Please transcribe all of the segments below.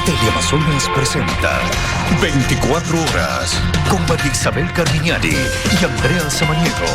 Teleamazonas presenta 24 horas con María Isabel Carmignani y Andrea Samaniego.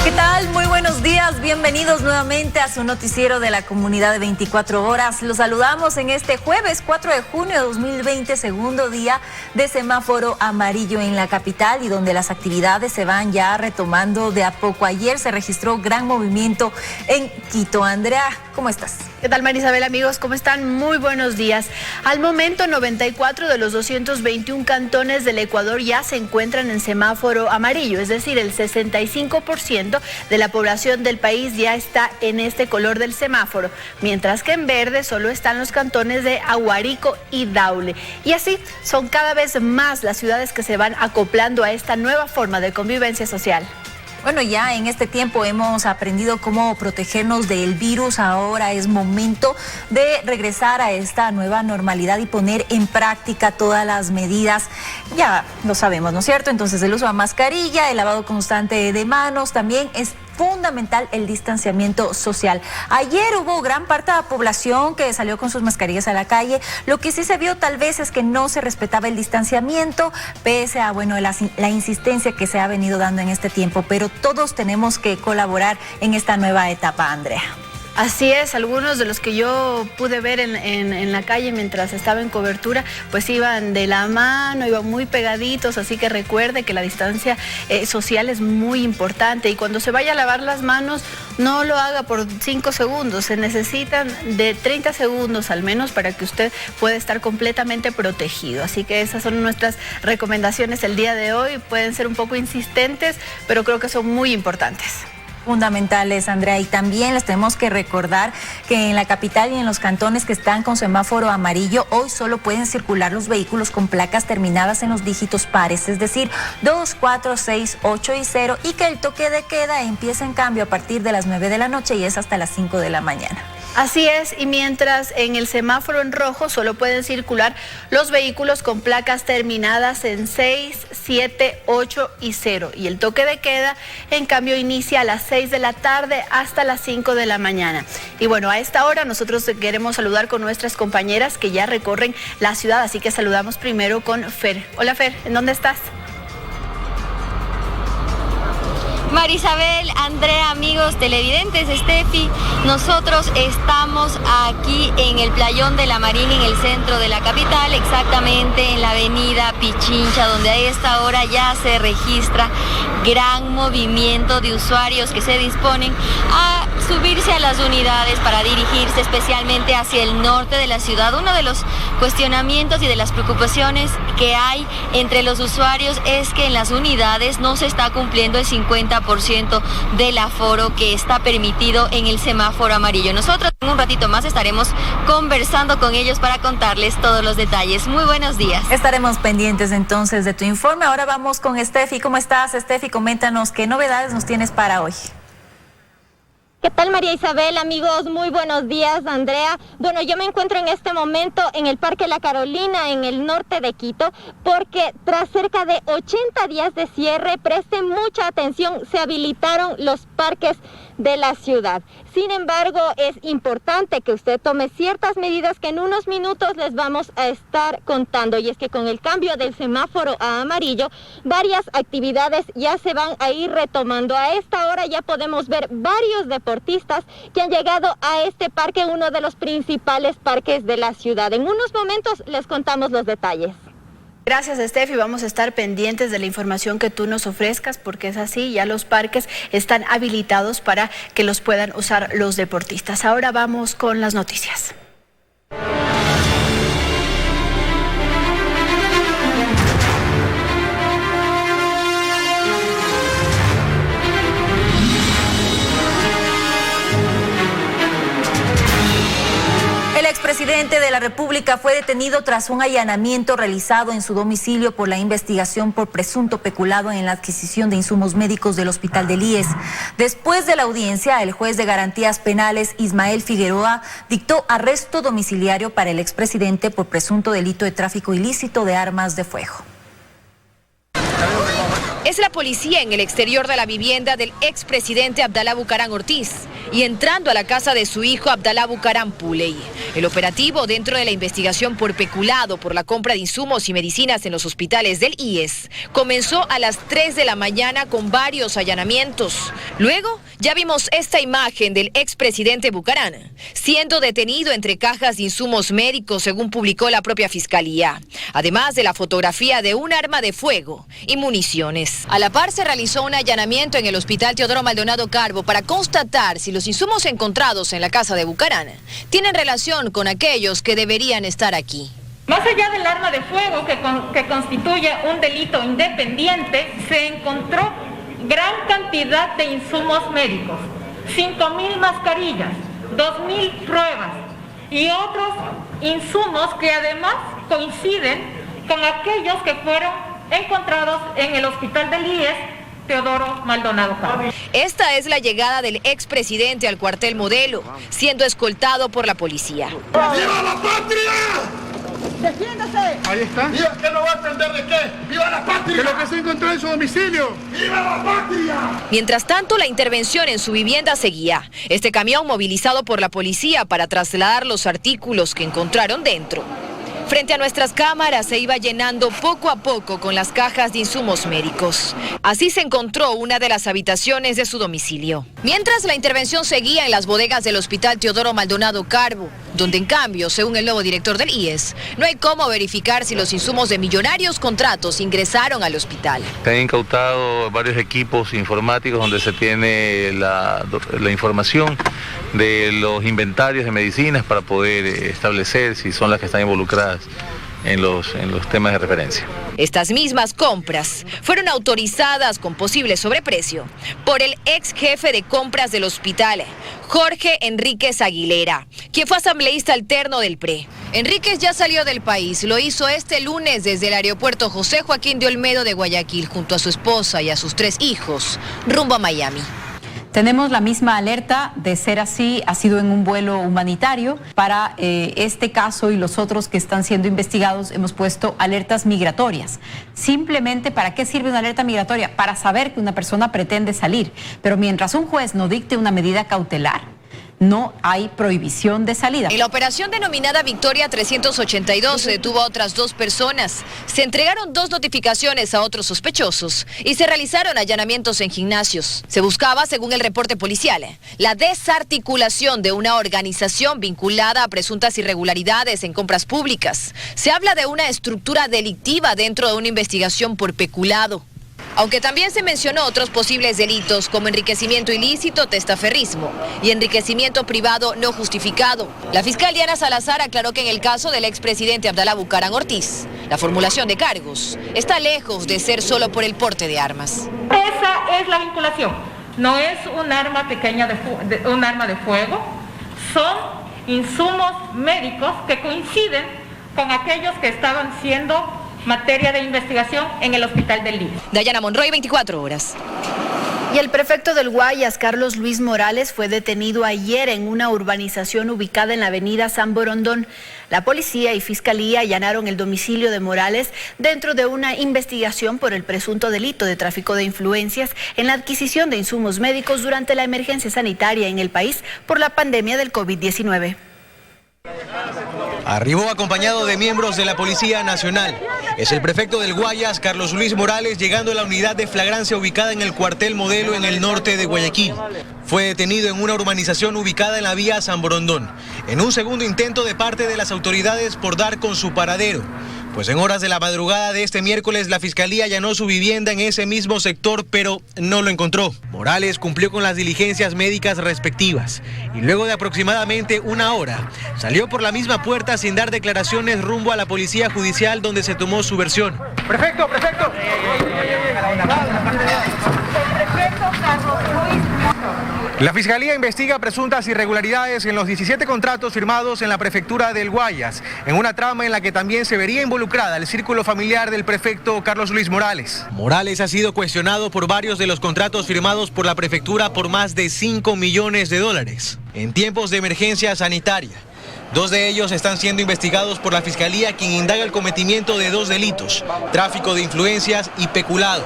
¿Qué tal? Muy buenos días, bienvenidos nuevamente a su noticiero de la comunidad de 24 horas. Los saludamos en este jueves 4 de junio de 2020, segundo día de semáforo amarillo en la capital y donde las actividades se van ya retomando de a poco. Ayer se registró gran movimiento en Quito. Andrea, ¿cómo estás? ¿Qué tal, María Isabel, amigos? ¿Cómo están? Muy buenos días. Al momento, 94 de los 221 cantones del Ecuador ya se encuentran en semáforo amarillo, es decir, el 65% de la población del país ya está en este color del semáforo, mientras que en verde solo están los cantones de Aguarico y Daule. Y así son cada vez más las ciudades que se van acoplando a esta nueva forma de convivencia social. Bueno, ya en este tiempo hemos aprendido cómo protegernos del virus. Ahora es momento de regresar a esta nueva normalidad y poner en práctica todas las medidas. Ya lo sabemos, ¿no es cierto? Entonces el uso de mascarilla, el lavado constante de manos, también es fundamental el distanciamiento social. Ayer hubo gran parte de la población que salió con sus mascarillas a la calle. Lo que sí se vio tal vez es que no se respetaba el distanciamiento, pese a la insistencia que se ha venido dando en este tiempo. Pero todos tenemos que colaborar en esta nueva etapa, Andrea. Así es, algunos de los que yo pude ver en la calle mientras estaba en cobertura, pues iban de la mano, iban muy pegaditos, así que recuerde que la distancia social es muy importante y cuando se vaya a lavar las manos, no lo haga por 5 segundos, se necesitan de 30 segundos al menos para que usted pueda estar completamente protegido. Así que esas son nuestras recomendaciones el día de hoy, pueden ser un poco insistentes, pero creo que son muy importantes. Fundamentales, Andrea, y también les tenemos que recordar que en la capital y en los cantones que están con semáforo amarillo, hoy solo pueden circular los vehículos con placas terminadas en los dígitos pares, es decir, 2, 4, 6, 8 y 0, y que el toque de queda empieza en cambio a partir de las 9 de la noche y es hasta las 5 de la mañana. Así es, y mientras en el semáforo en rojo solo pueden circular los vehículos con placas terminadas en 6, 7, 8 y 0. Y el toque de queda, en cambio, inicia a las 6 de la tarde hasta las 5 de la mañana. Y bueno, a esta hora nosotros queremos saludar con nuestras compañeras que ya recorren la ciudad, así que saludamos primero con Fer. Hola Fer, ¿en dónde estás? María Isabel, Andrea, amigos televidentes, Steffi, nosotros estamos aquí en el Playón de la Marina, en el centro de la capital, exactamente en la avenida Pichincha, donde a esta hora ya se registra gran movimiento de usuarios que se disponen a subirse a las unidades para dirigirse especialmente hacia el norte de la ciudad. Uno de los cuestionamientos y de las preocupaciones que hay entre los usuarios es que en las unidades no se está cumpliendo el 50% del aforo que está permitido en el semáforo amarillo. Nosotros en un ratito más estaremos conversando con ellos para contarles todos los detalles. Muy buenos días. Estaremos pendientes entonces de tu informe. Ahora vamos con Steffi. ¿Cómo estás, Steffi? Coméntanos qué novedades nos tienes para hoy. ¿Qué tal, María Isabel? Amigos, muy buenos días, Andrea. Bueno, yo me encuentro en este momento en el Parque La Carolina, en el norte de Quito, porque tras cerca de 80 días de cierre, presten mucha atención, se habilitaron los parques de la ciudad. Sin embargo, es importante que usted tome ciertas medidas que en unos minutos les vamos a estar contando. Y es que con el cambio del semáforo a amarillo, varias actividades ya se van a ir retomando. A esta hora ya podemos ver varios deportistas que han llegado a este parque, uno de los principales parques de la ciudad. En unos momentos les contamos los detalles. Gracias, Steffi. Vamos a estar pendientes de la información que tú nos ofrezcas porque es así, ya los parques están habilitados para que los puedan usar los deportistas. Ahora vamos con las noticias. El expresidente de la República fue detenido tras un allanamiento realizado en su domicilio por la investigación por presunto peculado en la adquisición de insumos médicos del Hospital del IES. Después de la audiencia, el juez de garantías penales Ismael Figueroa dictó arresto domiciliario para el expresidente por presunto delito de tráfico ilícito de armas de fuego. Es la policía en el exterior de la vivienda del expresidente Abdalá Bucaram Ortiz y entrando a la casa de su hijo Abdalá Bucaram Puley. El operativo dentro de la investigación por peculado por la compra de insumos y medicinas en los hospitales del IES comenzó a las 3 de la mañana con varios allanamientos. Luego ya vimos esta imagen del expresidente Bucaram siendo detenido entre cajas de insumos médicos, según publicó la propia fiscalía, además de la fotografía de un arma de fuego y municiones. A la par se realizó un allanamiento en el Hospital Teodoro Maldonado Carbo para constatar si los insumos encontrados en la casa de Bucaram tienen relación con aquellos que deberían estar aquí. Más allá del arma de fuego que constituye un delito independiente, se encontró gran cantidad de insumos médicos, 5.000 mascarillas, 2.000 pruebas y otros insumos que además coinciden con aquellos que fueron encontrados en el hospital del IES Teodoro Maldonado Carbo. Esta es la llegada del expresidente al cuartel Modelo, siendo escoltado por la policía. ¡Viva la patria! ¡Defiéndase! Ahí está. ¿Viva qué no va a entender de qué? ¡Viva la patria! ¿Qué es lo que se encontró en su domicilio? ¡Viva la patria! Mientras tanto, la intervención en su vivienda seguía. Este camión movilizado por la policía para trasladar los artículos que encontraron dentro. Frente a nuestras cámaras se iba llenando poco a poco con las cajas de insumos médicos. Así se encontró una de las habitaciones de su domicilio. Mientras la intervención seguía en las bodegas del Hospital Teodoro Maldonado Carbo, donde en cambio, según el nuevo director del IES, no hay cómo verificar si los insumos de millonarios contratos ingresaron al hospital. Se han incautado varios equipos informáticos donde se tiene la información de los inventarios de medicinas para poder establecer si son las que están involucradas en los temas de referencia. Estas mismas compras fueron autorizadas con posible sobreprecio por el ex jefe de compras del hospital, Jorge Enríquez Aguilera, quien fue asambleísta alterno del PRE. Enríquez ya salió del país, lo hizo este lunes desde el aeropuerto José Joaquín de Olmedo de Guayaquil junto a su esposa y a sus 3 hijos, rumbo a Miami. Tenemos la misma alerta, de ser así, ha sido en un vuelo humanitario. Para este caso y los otros que están siendo investigados hemos puesto alertas migratorias. Simplemente, ¿para qué sirve una alerta migratoria? Para saber que una persona pretende salir. Pero mientras un juez no dicte una medida cautelar, no hay prohibición de salida. En la operación denominada Victoria 382 se detuvo a otras 2 personas. Se entregaron 2 notificaciones a otros sospechosos y se realizaron allanamientos en gimnasios. Se buscaba, según el reporte policial, la desarticulación de una organización vinculada a presuntas irregularidades en compras públicas. Se habla de una estructura delictiva dentro de una investigación por peculado. Aunque también se mencionó otros posibles delitos como enriquecimiento ilícito, testaferrismo y enriquecimiento privado no justificado. La fiscal Diana Salazar aclaró que en el caso del expresidente Abdalá Bucaram Ortiz, la formulación de cargos está lejos de ser solo por el porte de armas. Esa es la vinculación. No es un arma pequeña, un arma de fuego. Son insumos médicos que coinciden con aquellos que estaban siendo materia de investigación en el hospital del IES. Dayana Monroy, 24 horas. Y el prefecto del Guayas, Carlos Luis Morales, fue detenido ayer en una urbanización ubicada en la avenida San Borondón. La policía y fiscalía allanaron el domicilio de Morales dentro de una investigación por el presunto delito de tráfico de influencias en la adquisición de insumos médicos durante la emergencia sanitaria en el país por la pandemia del COVID-19. Arribó acompañado de miembros de la Policía Nacional. Es el prefecto del Guayas, Carlos Luis Morales, llegando a la unidad de flagrancia ubicada en el cuartel Modelo en el norte de Guayaquil. Fue detenido en una urbanización ubicada en la vía San Borondón, en un segundo intento de parte de las autoridades por dar con su paradero. Pues en horas de la madrugada de este miércoles la Fiscalía allanó su vivienda en ese mismo sector, pero no lo encontró. Morales cumplió con las diligencias médicas respectivas y luego de aproximadamente 1 hora salió por la misma puerta sin dar declaraciones rumbo a la Policía Judicial, donde se tomó su versión. Prefecto. La Fiscalía investiga presuntas irregularidades en los 17 contratos firmados en la prefectura del Guayas, en una trama en la que también se vería involucrada el círculo familiar del prefecto Carlos Luis Morales. Morales ha sido cuestionado por varios de los contratos firmados por la prefectura por más de $5 millones en tiempos de emergencia sanitaria. 2 de ellos están siendo investigados por la Fiscalía, quien indaga el cometimiento de 2 delitos, tráfico de influencias y peculado.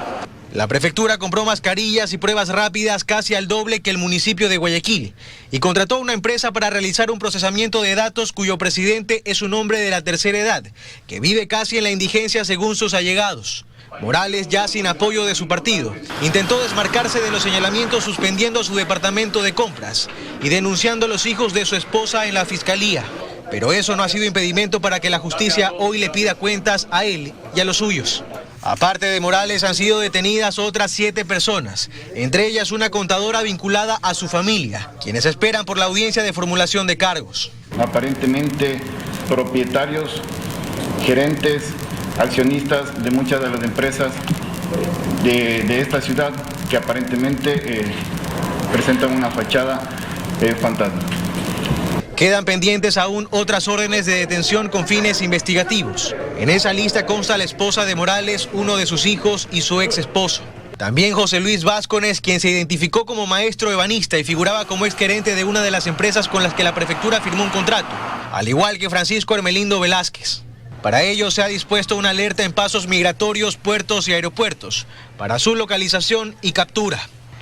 La prefectura compró mascarillas y pruebas rápidas casi al doble que el municipio de Guayaquil y contrató a una empresa para realizar un procesamiento de datos cuyo presidente es un hombre de la tercera edad, que vive casi en la indigencia según sus allegados. Morales, ya sin apoyo de su partido, intentó desmarcarse de los señalamientos suspendiendo su departamento de compras y denunciando a los hijos de su esposa en la fiscalía. Pero eso no ha sido impedimento para que la justicia hoy le pida cuentas a él y a los suyos. Aparte de Morales, han sido detenidas otras 7 personas, entre ellas una contadora vinculada a su familia, quienes esperan por la audiencia de formulación de cargos. Aparentemente propietarios, gerentes, accionistas de muchas de las empresas de esta ciudad que aparentemente presentan una fachada fantasma. Quedan pendientes aún otras órdenes de detención con fines investigativos. En esa lista consta la esposa de Morales, uno de sus hijos y su ex esposo. También José Luis Vázquez, quien se identificó como maestro ebanista y figuraba como exgerente de una de las empresas con las que la prefectura firmó un contrato, al igual que Francisco Hermelindo Velázquez. Para ello se ha dispuesto una alerta en pasos migratorios, puertos y aeropuertos, para su localización y captura.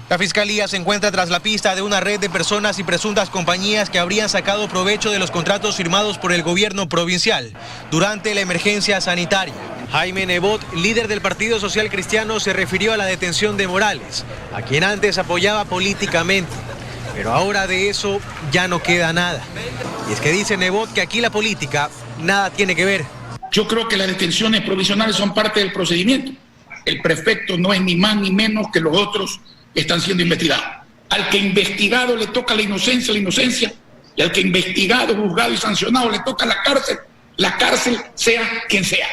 La Fiscalía se encuentra tras la pista de una red de personas y presuntas compañías que habrían sacado provecho de los contratos firmados por el gobierno provincial durante la emergencia sanitaria. Jaime Nebot, líder del Partido Social Cristiano, se refirió a la detención de Morales, a quien antes apoyaba políticamente. Pero ahora de eso ya no queda nada. Y es que dice Nebot que aquí la política nada tiene que ver. Yo creo que las detenciones provisionales son parte del procedimiento. El prefecto no es ni más ni menos que los otros están siendo investigados. Al que investigado le toca la inocencia, y al que investigado, juzgado y sancionado le toca la cárcel sea quien sea.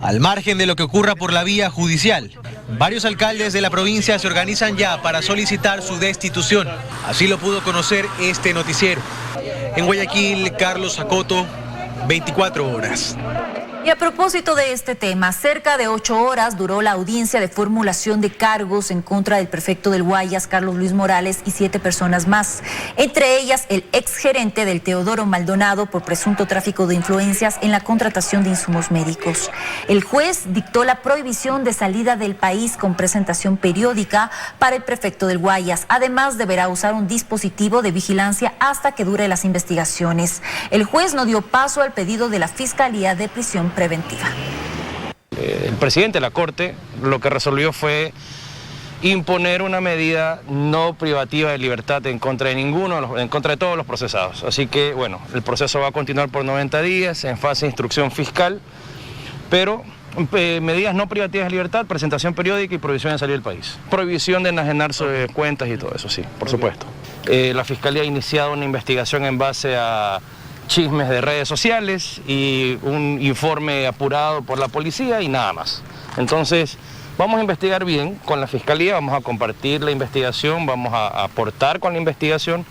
Al margen de lo que ocurra por la vía judicial, varios alcaldes de la provincia se organizan ya para solicitar su destitución. Así lo pudo conocer este noticiero. En Guayaquil, Carlos Zacoto, 24 horas. Y a propósito de este tema, cerca de 8 horas duró la audiencia de formulación de cargos en contra del prefecto del Guayas, Carlos Luis Morales, y 7 personas más. Entre ellas, el exgerente del Teodoro Maldonado por presunto tráfico de influencias en la contratación de insumos médicos. El juez dictó la prohibición de salida del país con presentación periódica para el prefecto del Guayas. Además, deberá usar un dispositivo de vigilancia hasta que dure las investigaciones. El juez no dio paso al pedido de la Fiscalía de prisión preventiva. El presidente de la Corte lo que resolvió fue imponer una medida no privativa de libertad en contra de todos los procesados. Así que, bueno, el proceso va a continuar por 90 días en fase de instrucción fiscal, pero medidas no privativas de libertad, presentación periódica y prohibición de salir del país. Prohibición de enajenar cuentas y todo eso, sí, por supuesto. La Fiscalía ha iniciado una investigación en base a chismes de redes sociales y un informe apurado por la policía y nada más. Entonces, vamos a investigar bien con la Fiscalía, vamos a compartir la investigación, vamos a aportar con la investigación.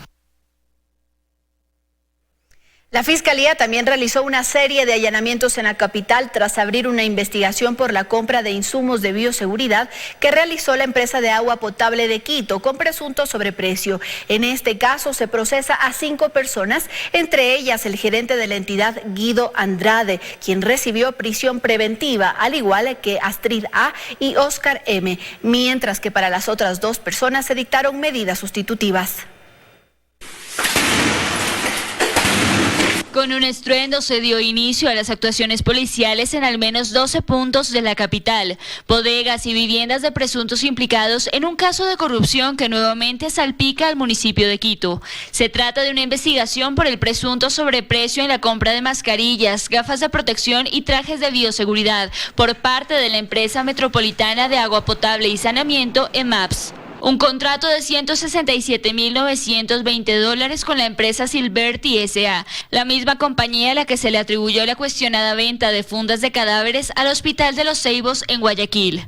La Fiscalía también realizó una serie de allanamientos en la capital tras abrir una investigación por la compra de insumos de bioseguridad que realizó la empresa de agua potable de Quito con presunto sobreprecio. En este caso se procesa a 5 personas, entre ellas el gerente de la entidad Guido Andrade, quien recibió prisión preventiva, al igual que Astrid A. y Oscar M., mientras que para las otras 2 personas se dictaron medidas sustitutivas. Con un estruendo se dio inicio a las actuaciones policiales en al menos 12 puntos de la capital, bodegas y viviendas de presuntos implicados en un caso de corrupción que nuevamente salpica al municipio de Quito. Se trata de una investigación por el presunto sobreprecio en la compra de mascarillas, gafas de protección y trajes de bioseguridad por parte de la empresa metropolitana de agua potable y saneamiento, EMAPS. Un contrato de $167.920 con la empresa Silverti S.A., la misma compañía a la que se le atribuyó la cuestionada venta de fundas de cadáveres al Hospital de los Ceibos en Guayaquil.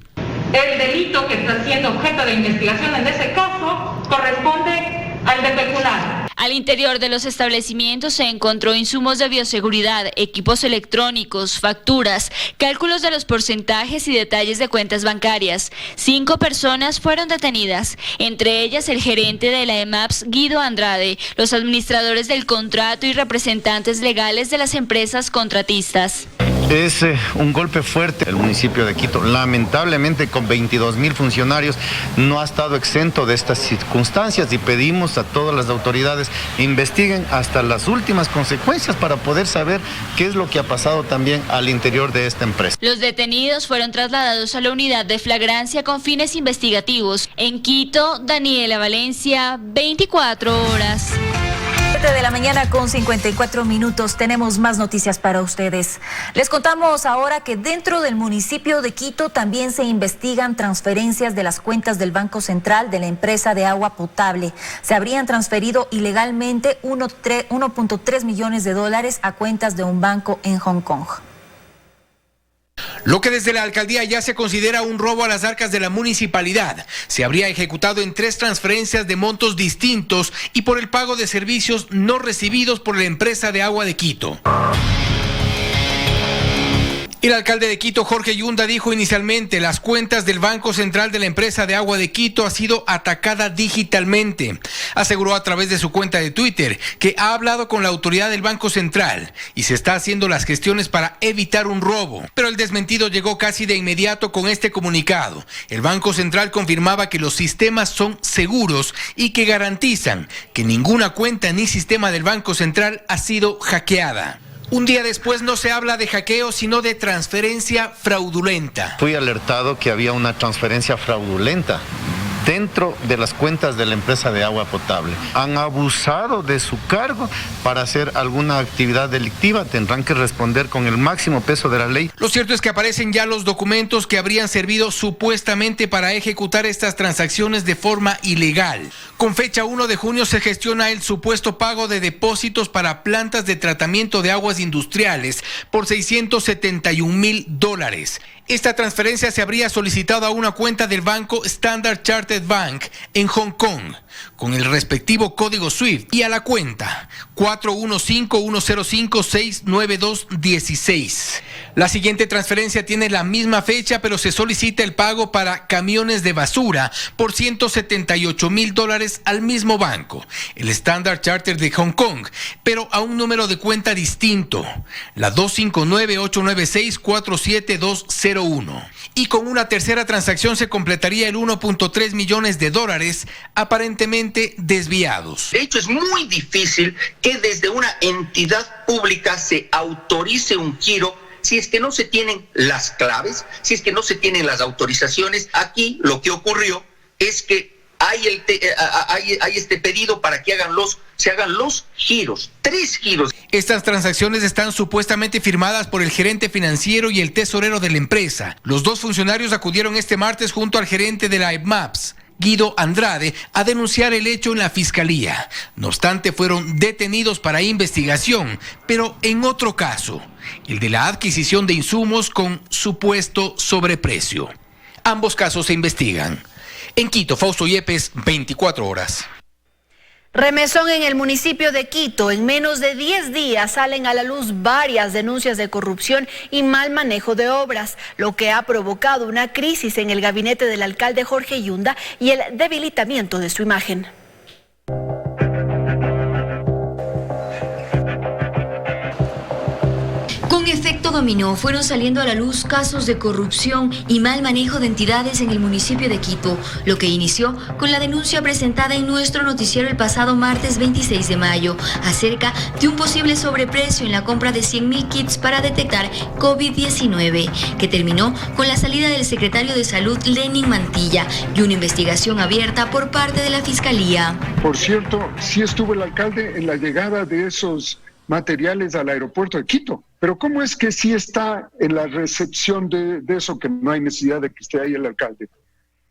El delito que está siendo objeto de investigación en ese caso corresponde al de peculario. Al interior de los establecimientos se encontró insumos de bioseguridad, equipos electrónicos, facturas, cálculos de los porcentajes y detalles de cuentas bancarias. 5 personas fueron detenidas, entre ellas el gerente de la EMAPS, Guido Andrade, los administradores del contrato y representantes legales de las empresas contratistas. Es un golpe fuerte. El municipio de Quito, lamentablemente con 22,000 funcionarios, no ha estado exento de estas circunstancias y pedimos a todas las autoridades investiguen hasta las últimas consecuencias para poder saber qué es lo que ha pasado también al interior de esta empresa. Los detenidos fueron trasladados a la unidad de flagrancia con fines investigativos. En Quito, Daniela Valencia, 24 horas. 7 de la mañana con 54 minutos. Tenemos más noticias para ustedes. Les contamos ahora que dentro del municipio de Quito también se investigan transferencias de las cuentas del Banco Central de la empresa de agua potable. Se habrían transferido ilegalmente 1.3 millones de dólares a cuentas de un banco en Hong Kong. Lo que desde la alcaldía ya se considera un robo a las arcas de la municipalidad se habría ejecutado en 3 transferencias de montos distintos y por el pago de servicios no recibidos por la empresa de agua de Quito. El alcalde de Quito, Jorge Yunda, dijo inicialmente las cuentas del Banco Central de la empresa de agua de Quito ha sido atacada digitalmente. Aseguró a través de su cuenta de Twitter que ha hablado con la autoridad del Banco Central y se está haciendo las gestiones para evitar un robo. Pero el desmentido llegó casi de inmediato con este comunicado. El Banco Central confirmaba que los sistemas son seguros y que garantizan que ninguna cuenta ni sistema del Banco Central ha sido hackeada. Un día después no se habla de hackeo, sino de transferencia fraudulenta. Fui alertado que había una transferencia fraudulenta dentro de las cuentas de la empresa de agua potable. Han abusado de su cargo para hacer alguna actividad delictiva. Tendrán que responder con el máximo peso de la ley. Lo cierto es que aparecen ya los documentos que habrían servido supuestamente para ejecutar estas transacciones de forma ilegal. Con fecha 1 de junio se gestiona el supuesto pago de depósitos para plantas de tratamiento de aguas industriales por $671,000. Esta transferencia se habría solicitado a una cuenta del banco Standard Chartered Bank en Hong Kong, con el respectivo código SWIFT, y a la cuenta 415-105-692-16. La siguiente transferencia tiene la misma fecha, pero se solicita el pago para camiones de basura por $178,000 al mismo banco, el Standard Chartered de Hong Kong, pero a un número de cuenta distinto, la 259-896-47201. Y con una tercera transacción se completaría el 1.3 millones de dólares aparentemente desviados. De hecho, es muy difícil que desde una entidad pública se autorice un giro si es que no se tienen las claves, si es que no se tienen las autorizaciones. Aquí lo que ocurrió es que hay este pedido para que se hagan los giros, 3 giros. Estas transacciones están supuestamente firmadas por el gerente financiero y el tesorero de la empresa. Los 2 funcionarios acudieron este martes junto al gerente de la EMAPS, Guido Andrade, a denunciar el hecho en la fiscalía. No obstante, fueron detenidos para investigación, pero en otro caso, el de la adquisición de insumos con supuesto sobreprecio. Ambos casos se investigan. En Quito, Fausto Yepes, 24 horas. Remesón en el municipio de Quito. En menos de 10 días salen a la luz varias denuncias de corrupción y mal manejo de obras, lo que ha provocado una crisis en el gabinete del alcalde Jorge Yunda y el debilitamiento de su imagen. Con efecto dominó fueron saliendo a la luz casos de corrupción y mal manejo de entidades en el municipio de Quito, lo que inició con la denuncia presentada en nuestro noticiero el pasado martes 26 de mayo acerca de un posible sobreprecio en la compra de 100,000 kits para detectar COVID-19, que terminó con la salida del secretario de Salud Lenin Mantilla y una investigación abierta por parte de la Fiscalía. Por cierto, sí estuvo el alcalde en la llegada de esos materiales al aeropuerto de Quito. Pero ¿cómo es que sí está en la recepción de eso, que no hay necesidad de que esté ahí el alcalde?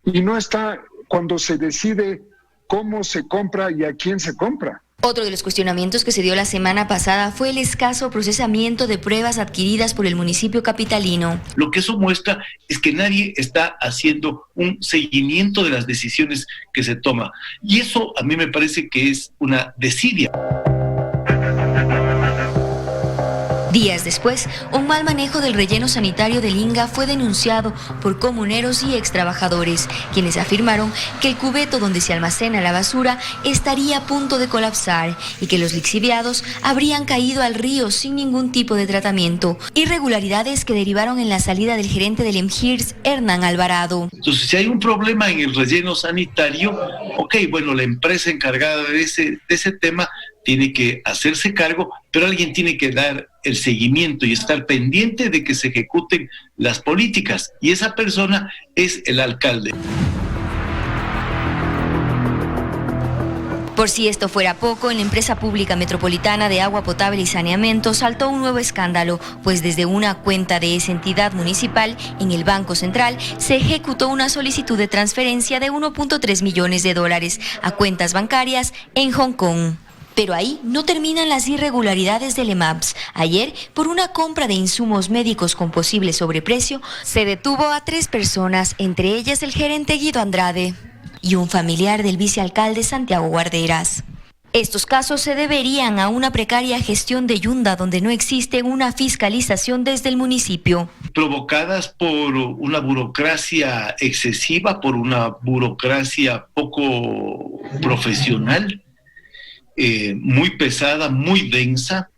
Y no está cuando se decide cómo se compra y a quién se compra. Otro de los cuestionamientos que se dio la semana pasada fue el escaso procesamiento de pruebas adquiridas por el municipio capitalino. Lo que eso muestra es que nadie está haciendo un seguimiento de las decisiones que se toman. Y eso a mí me parece que es una desidia. Días después, un mal manejo del relleno sanitario del Inga fue denunciado por comuneros y extrabajadores, quienes afirmaron que el cubeto donde se almacena la basura estaría a punto de colapsar y que los lixiviados habrían caído al río sin ningún tipo de tratamiento. Irregularidades que derivaron en la salida del gerente del EMGIRS, Hernán Alvarado. Entonces, si hay un problema en el relleno sanitario, bueno, la empresa encargada de ese tema tiene que hacerse cargo, pero alguien tiene que dar el seguimiento y estar pendiente de que se ejecuten las políticas, y esa persona es el alcalde. Por si esto fuera poco, en la empresa pública metropolitana de agua potable y saneamiento saltó un nuevo escándalo, pues desde una cuenta de esa entidad municipal en el Banco Central se ejecutó una solicitud de transferencia de 1.3 millones de dólares a cuentas bancarias en Hong Kong. Pero ahí no terminan las irregularidades del EMAPS. Ayer, por una compra de insumos médicos con posible sobreprecio, se detuvo a 3 personas, entre ellas el gerente Guido Andrade y un familiar del vicealcalde Santiago Guarderas. Estos casos se deberían a una precaria gestión de Yunda, donde no existe una fiscalización desde el municipio. Provocadas por una burocracia excesiva, por una burocracia poco profesional, muy pesada, muy densa,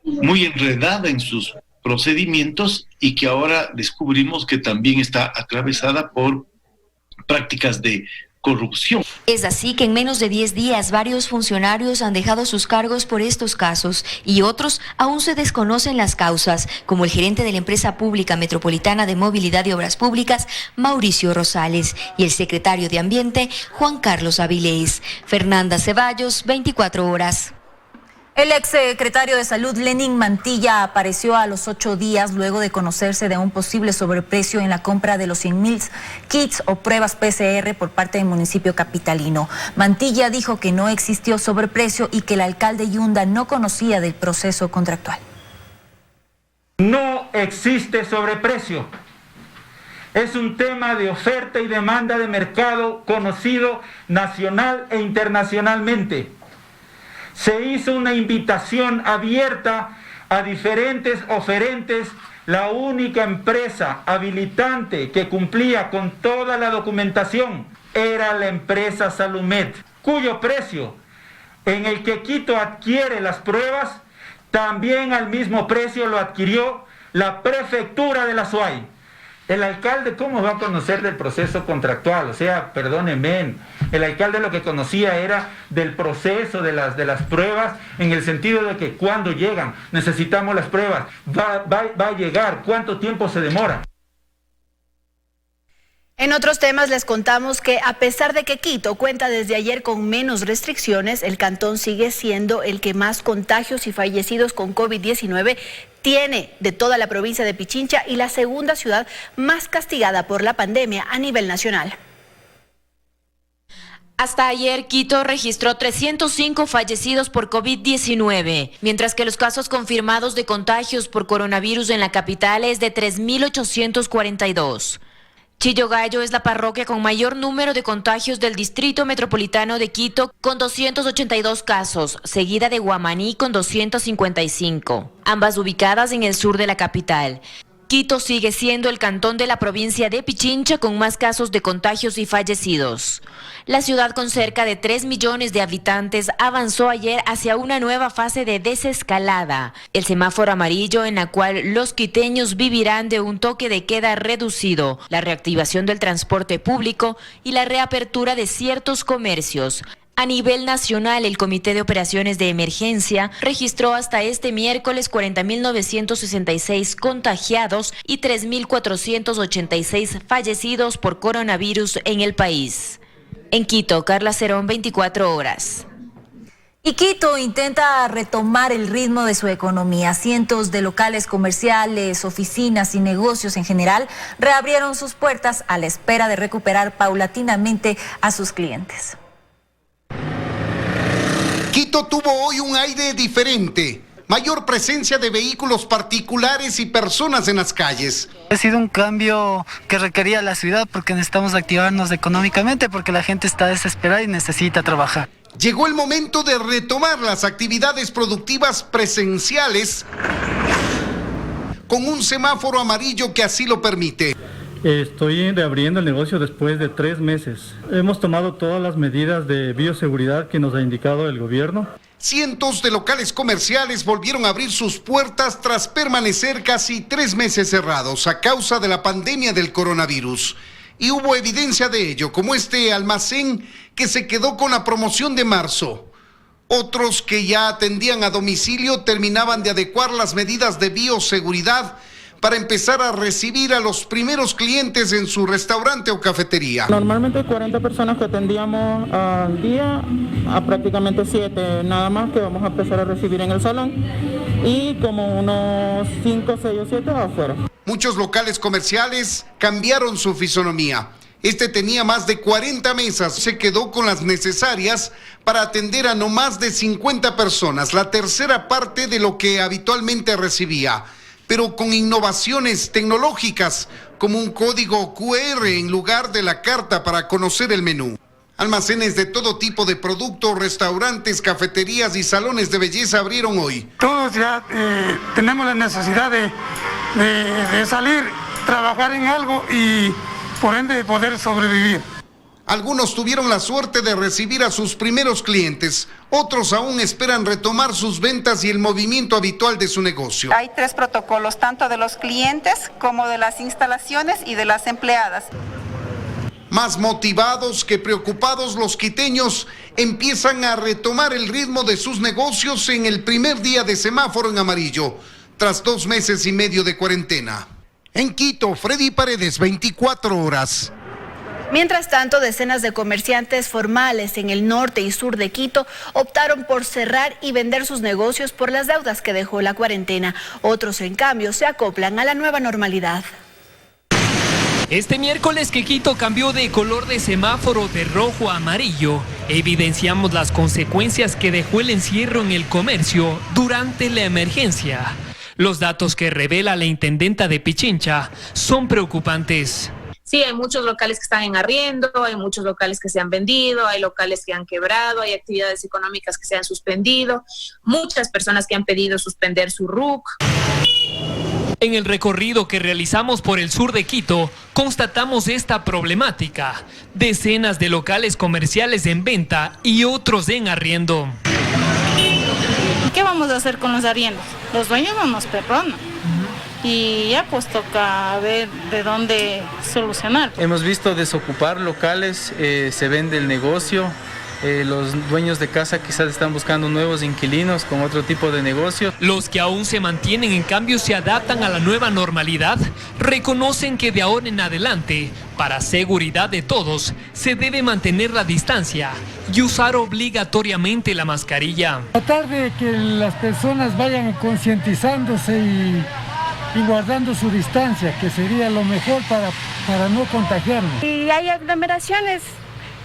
muy enredada en sus procedimientos, y que ahora descubrimos que también está atravesada por prácticas de corrupción. Es así que en menos de 10 días varios funcionarios han dejado sus cargos por estos casos, y otros aún se desconocen las causas, como el gerente de la empresa pública metropolitana de movilidad y obras públicas, Mauricio Rosales, y el secretario de Ambiente, Juan Carlos Avilés. Fernanda Ceballos, 24 horas. El exsecretario de Salud, Lenin Mantilla, apareció a los 8 días luego de conocerse de un posible sobreprecio en la compra de los 100,000 kits o pruebas PCR por parte del municipio capitalino. Mantilla dijo que no existió sobreprecio y que el alcalde Yunda no conocía del proceso contractual. No existe sobreprecio. Es un tema de oferta y demanda de mercado conocido nacional e internacionalmente. Se hizo una invitación abierta a diferentes oferentes. La única empresa habilitante que cumplía con toda la documentación era la empresa Salumet, cuyo precio en el que Quito adquiere las pruebas, también al mismo precio lo adquirió la prefectura de la SUAY. El alcalde, ¿cómo va a conocer del proceso contractual? O sea, perdónenme, el alcalde lo que conocía era del proceso de las pruebas, en el sentido de que cuando llegan, necesitamos las pruebas, va a llegar, ¿cuánto tiempo se demora? En otros temas les contamos que a pesar de que Quito cuenta desde ayer con menos restricciones, el cantón sigue siendo el que más contagios y fallecidos con COVID-19 tiene de toda la provincia de Pichincha y la segunda ciudad más castigada por la pandemia a nivel nacional. Hasta ayer, Quito registró 305 fallecidos por COVID-19, mientras que los casos confirmados de contagios por coronavirus en la capital es de 3.842. Chillogallo es la parroquia con mayor número de contagios del distrito metropolitano de Quito, con 282 casos, seguida de Guamaní con 255, ambas ubicadas en el sur de la capital. Quito sigue siendo el cantón de la provincia de Pichincha con más casos de contagios y fallecidos. La ciudad, con cerca de 3 millones de habitantes, avanzó ayer hacia una nueva fase de desescalada, el semáforo amarillo, en la cual los quiteños vivirán de un toque de queda reducido, la reactivación del transporte público y la reapertura de ciertos comercios. A nivel nacional, el Comité de Operaciones de Emergencia registró hasta este miércoles 40.966 contagiados y 3.486 fallecidos por coronavirus en el país. En Quito, Carla Cerón, 24 horas. Y Quito intenta retomar el ritmo de su economía. Cientos de locales comerciales, oficinas y negocios en general reabrieron sus puertas a la espera de recuperar paulatinamente a sus clientes. Quito tuvo hoy un aire diferente. Mayor presencia de vehículos particulares y personas en las calles. Ha sido un cambio que requería la ciudad porque necesitamos activarnos económicamente porque la gente está desesperada y necesita trabajar. Llegó el momento de retomar las actividades productivas presenciales con un semáforo amarillo que así lo permite. Estoy reabriendo el negocio después de 3 meses. Hemos tomado todas las medidas de bioseguridad que nos ha indicado el gobierno. Cientos de locales comerciales volvieron a abrir sus puertas tras permanecer casi 3 meses cerrados a causa de la pandemia del coronavirus. Y hubo evidencia de ello, como este almacén que se quedó con la promoción de marzo. Otros que ya atendían a domicilio terminaban de adecuar las medidas de bioseguridad para empezar a recibir a los primeros clientes en su restaurante o cafetería. Normalmente 40 personas que atendíamos al día, a prácticamente 7 nada más que vamos a empezar a recibir en el salón y como unos 5, 6 o 7 afuera. Muchos locales comerciales cambiaron su fisonomía. Este tenía más de 40 mesas, se quedó con las necesarias para atender a no más de 50 personas, la tercera parte de lo que habitualmente recibía, pero con innovaciones tecnológicas, como un código QR en lugar de la carta para conocer el menú. Almacenes de todo tipo de productos, restaurantes, cafeterías y salones de belleza abrieron hoy. Todos ya tenemos la necesidad de salir, trabajar en algo y por ende poder sobrevivir. Algunos tuvieron la suerte de recibir a sus primeros clientes, otros aún esperan retomar sus ventas y el movimiento habitual de su negocio. Hay 3 protocolos, tanto de los clientes como de las instalaciones y de las empleadas. Más motivados que preocupados, los quiteños empiezan a retomar el ritmo de sus negocios en el primer día de semáforo en amarillo, tras 2 meses y medio de cuarentena. En Quito, Freddy Paredes, 24 horas. Mientras tanto, decenas de comerciantes formales en el norte y sur de Quito optaron por cerrar y vender sus negocios por las deudas que dejó la cuarentena. Otros, en cambio, se acoplan a la nueva normalidad. Este miércoles que Quito cambió de color de semáforo de rojo a amarillo, evidenciamos las consecuencias que dejó el encierro en el comercio durante la emergencia. Los datos que revela la intendenta de Pichincha son preocupantes. Sí, hay muchos locales que están en arriendo, hay muchos locales que se han vendido, hay locales que han quebrado, hay actividades económicas que se han suspendido, muchas personas que han pedido suspender su RUC. En el recorrido que realizamos por el sur de Quito, constatamos esta problemática. Decenas de locales comerciales en venta y otros en arriendo. ¿Qué vamos a hacer con los arriendos? Los dueños no nos perdonan. Y ya pues toca ver de dónde solucionar. Hemos visto desocupar locales, se vende el negocio, los dueños de casa quizás están buscando nuevos inquilinos con otro tipo de negocio. Los que aún se mantienen, en cambio, se adaptan a la nueva normalidad, reconocen que de ahora en adelante, para seguridad de todos, se debe mantener la distancia y usar obligatoriamente la mascarilla. Tratar de que las personas vayan concientizándose y guardando su distancia, que sería lo mejor para no contagiarnos. Y hay aglomeraciones,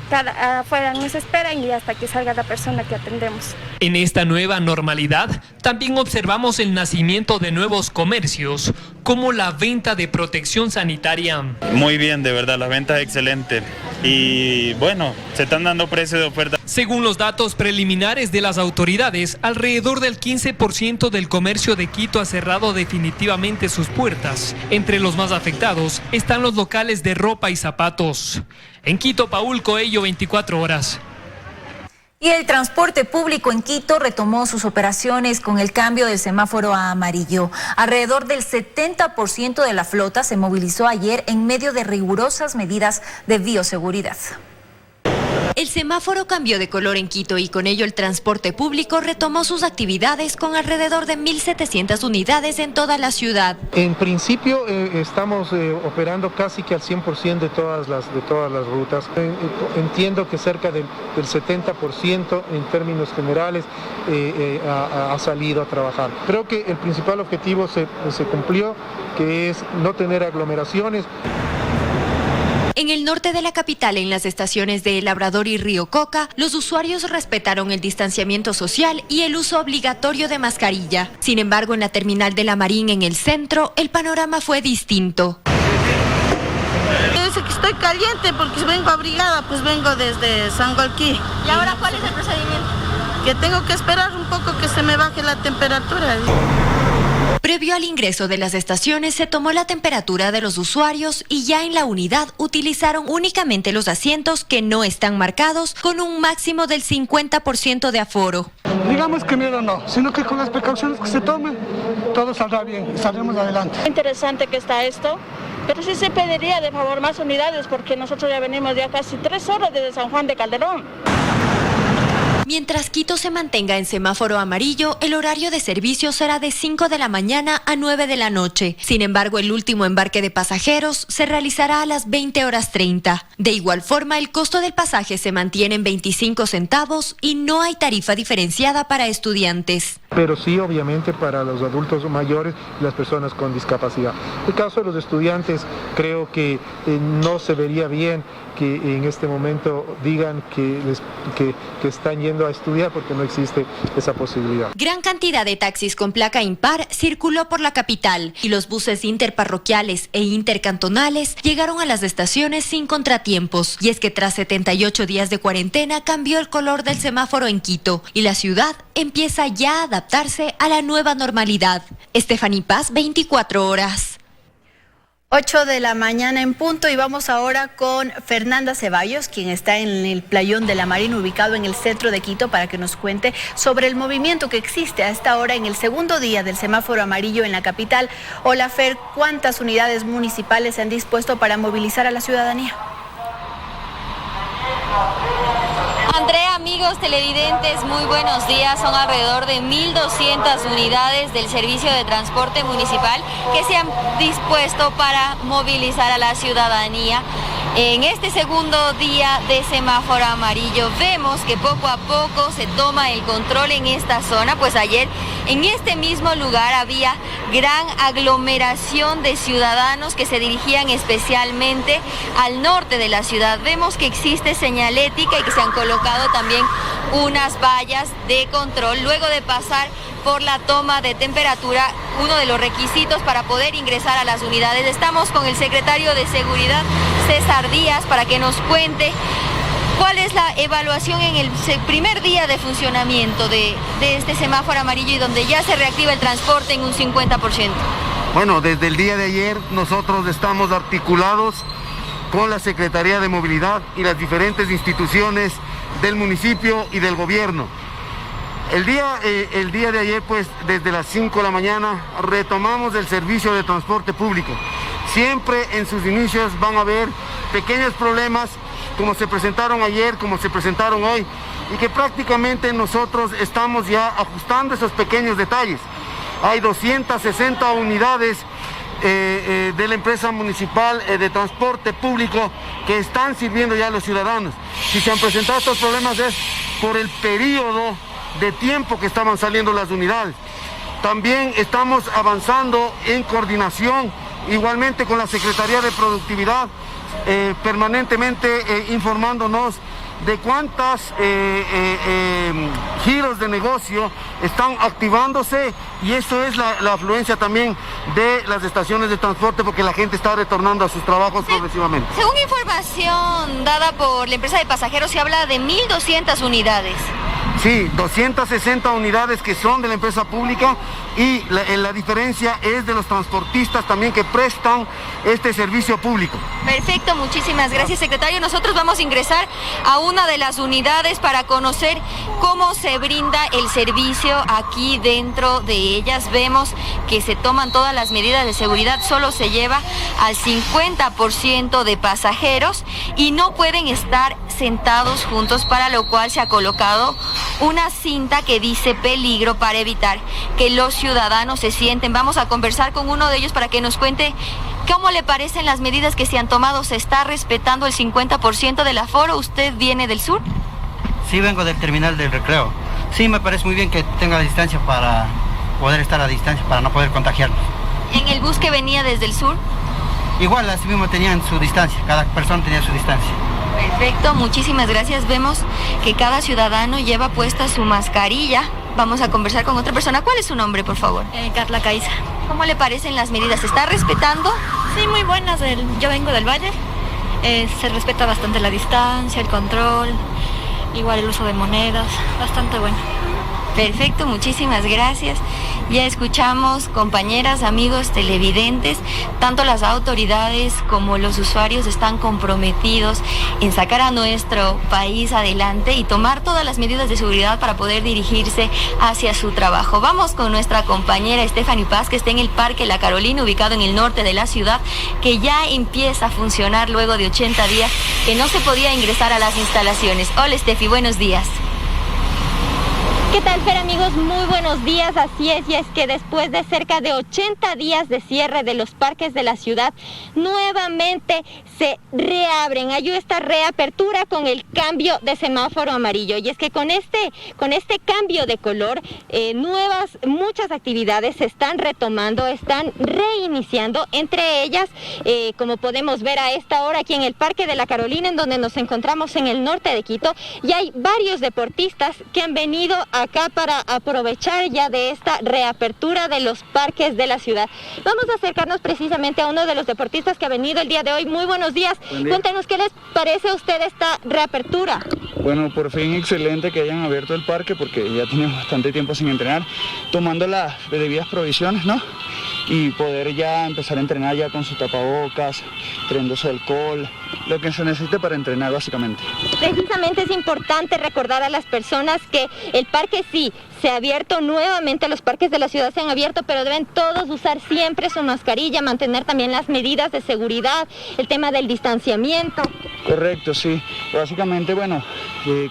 afuera nos esperan y hasta que salga la persona que atendemos. En esta nueva normalidad, también observamos el nacimiento de nuevos comercios, como la venta de protección sanitaria. Muy bien, de verdad, la venta es excelente. Y bueno, se están dando precios de oferta. Según los datos preliminares de las autoridades, alrededor del 15% del comercio de Quito ha cerrado definitivamente sus puertas. Entre los más afectados están los locales de ropa y zapatos. En Quito, Paul Coello, 24 horas. Y el transporte público en Quito retomó sus operaciones con el cambio del semáforo a amarillo. Alrededor del 70% de la flota se movilizó ayer en medio de rigurosas medidas de bioseguridad. El semáforo cambió de color en Quito y con ello el transporte público retomó sus actividades con alrededor de 1.700 unidades en toda la ciudad. En principio estamos operando casi que al 100% de todas las rutas. Entiendo que cerca del 70% en términos generales ha salido a trabajar. Creo que el principal objetivo se cumplió, que es no tener aglomeraciones. En el norte de la capital, en las estaciones de El Labrador y Río Coca, los usuarios respetaron el distanciamiento social y el uso obligatorio de mascarilla. Sin embargo, en la terminal de La Marín, en el centro, el panorama fue distinto. Dice que estoy caliente porque vengo abrigada, pues vengo desde Sangolquí. ¿Y ahora cuál es el procedimiento? Que tengo que esperar un poco que se me baje la temperatura. Previo al ingreso de las estaciones se tomó la temperatura de los usuarios y ya en la unidad utilizaron únicamente los asientos que no están marcados con un máximo del 50% de aforo. Digamos que miedo no, sino que con las precauciones que se tomen, todo saldrá bien y saldremos adelante. Interesante que está esto, pero sí se pediría de favor más unidades porque nosotros ya venimos ya casi 3 horas desde San Juan de Calderón. Mientras Quito se mantenga en semáforo amarillo, el horario de servicio será de 5 de la mañana a 9 de la noche. Sin embargo, el último embarque de pasajeros se realizará a las 20:30. De igual forma, el costo del pasaje se mantiene en 25 centavos y no hay tarifa diferenciada para estudiantes. Pero sí, obviamente, para los adultos mayores y las personas con discapacidad. En el caso de los estudiantes, creo que no se vería bien que en este momento digan que están yendo a estudiar porque no existe esa posibilidad. Gran cantidad de taxis con placa impar circuló por la capital y los buses interparroquiales e intercantonales llegaron a las estaciones sin contratiempos. Y es que tras 78 días de cuarentena cambió el color del semáforo en Quito y la ciudad empieza ya a adaptarse a la nueva normalidad. Estefanía Paz, 24 horas. 8 de la mañana en punto y vamos ahora con Fernanda Ceballos, quien está en el playón de La Marín, ubicado en el centro de Quito, para que nos cuente sobre el movimiento que existe a esta hora en el segundo día del semáforo amarillo en la capital. Hola Fer, ¿cuántas unidades municipales se han dispuesto para movilizar a la ciudadanía? Andrea, amigos televidentes, muy buenos días. Son alrededor de 1.200 unidades del servicio de transporte municipal que se han dispuesto para movilizar a la ciudadanía. En este segundo día de semáforo amarillo vemos que poco a poco se toma el control en esta zona, pues ayer en este mismo lugar había gran aglomeración de ciudadanos que se dirigían especialmente al norte de la ciudad. Vemos que existe señalética y que se han colocado también unas vallas de control luego de pasar por la toma de temperatura, uno de los requisitos para poder ingresar a las unidades. Estamos con el secretario de Seguridad, César Díaz, para que nos cuente cuál es la evaluación en el primer día de funcionamiento de este semáforo amarillo y donde ya se reactiva el transporte en un 50%. Bueno, desde el día de ayer nosotros estamos articulados con la Secretaría de Movilidad y las diferentes instituciones del municipio y del gobierno. El día de ayer, pues, desde las 5 de la mañana retomamos el servicio de transporte público. Siempre en sus inicios van a haber pequeños problemas, como se presentaron ayer, como se presentaron hoy, y que prácticamente nosotros estamos ya ajustando esos pequeños detalles. Hay 260 unidades de la empresa municipal de transporte público que están sirviendo ya a los ciudadanos. Si se han presentado estos problemas es por el periodo de tiempo que estaban saliendo las unidades. También estamos avanzando en coordinación igualmente con la Secretaría de Productividad, permanentemente informándonos de cuántas giros de negocio están activándose, y eso es la afluencia también de las estaciones de transporte, porque la gente está retornando a sus trabajos progresivamente. Según información dada por la empresa de pasajeros, se habla de 1.200 unidades. Sí, 260 unidades que son de la empresa pública, y la diferencia es de los transportistas también que prestan este servicio público. Perfecto, muchísimas gracias, secretario. Nosotros vamos a ingresar a una de las unidades para conocer cómo se brinda el servicio aquí dentro de ellas. Vemos que se toman todas las medidas de seguridad, solo se lleva al 50% de pasajeros y no pueden estar sentados juntos, para lo cual se ha colocado una cinta que dice peligro para evitar que los ciudadanos se sienten. Vamos a conversar con uno de ellos para que nos cuente cómo le parecen las medidas que se han tomado. ¿Se está respetando el 50% del aforo? ¿Usted viene del sur? Sí, vengo del terminal del Recreo. Sí, me parece muy bien que tenga la distancia para poder estar a distancia, para no poder contagiarnos. ¿En el bus que venía desde el sur? igual así mismo tenían su distancia, cada persona tenía su distancia. Perfecto, muchísimas gracias. Vemos que cada ciudadano lleva puesta su mascarilla. Vamos a conversar con otra persona. ¿Cuál es su nombre, por favor? Carla Caiza. ¿Cómo le parecen las medidas? ¿Se está respetando? Sí, muy buenas. Yo vengo del Valle. Se respeta bastante la distancia, el control, igual el uso de monedas, bastante bueno. Perfecto, muchísimas gracias. Ya escuchamos, compañeras, amigos televidentes, tanto las autoridades como los usuarios están comprometidos en sacar a nuestro país adelante y tomar todas las medidas de seguridad para poder dirigirse hacia su trabajo. Vamos con nuestra compañera Stephanie Paz, que está en el Parque La Carolina, ubicado en el norte de la ciudad, que ya empieza a funcionar luego de 80 días que no se podía ingresar a las instalaciones. Hola, Steffi, buenos días. ¿Qué tal, Fer, amigos? Muy buenos días. Así es, y es que después de cerca de 80 días de cierre de los parques de la ciudad, nuevamente se reabren. Hay esta reapertura con el cambio de semáforo amarillo. Y es que con este cambio de color, muchas actividades se están retomando, están reiniciando. Entre ellas, como podemos ver a esta hora aquí en el Parque de la Carolina, en donde nos encontramos en el norte de Quito, y hay varios deportistas que han venido acá para aprovechar ya de esta reapertura de los parques de la ciudad. Vamos a acercarnos precisamente a uno de los deportistas que ha venido el día de hoy. Muy buenos días. Cuéntenos, ¿qué les parece a usted esta reapertura? Bueno, por fin excelente que hayan abierto el parque, porque ya tenemos bastante tiempo sin entrenar, tomando las debidas provisiones, ¿no? Y poder ya empezar a entrenar ya con sus tapabocas, teniendo su alcohol, lo que se necesite para entrenar básicamente. Precisamente es importante recordar a las personas que el parque sí se ha abierto nuevamente, los parques de la ciudad se han abierto, pero deben todos usar siempre su mascarilla, mantener también las medidas de seguridad, el tema del distanciamiento. Correcto, sí. Básicamente, bueno,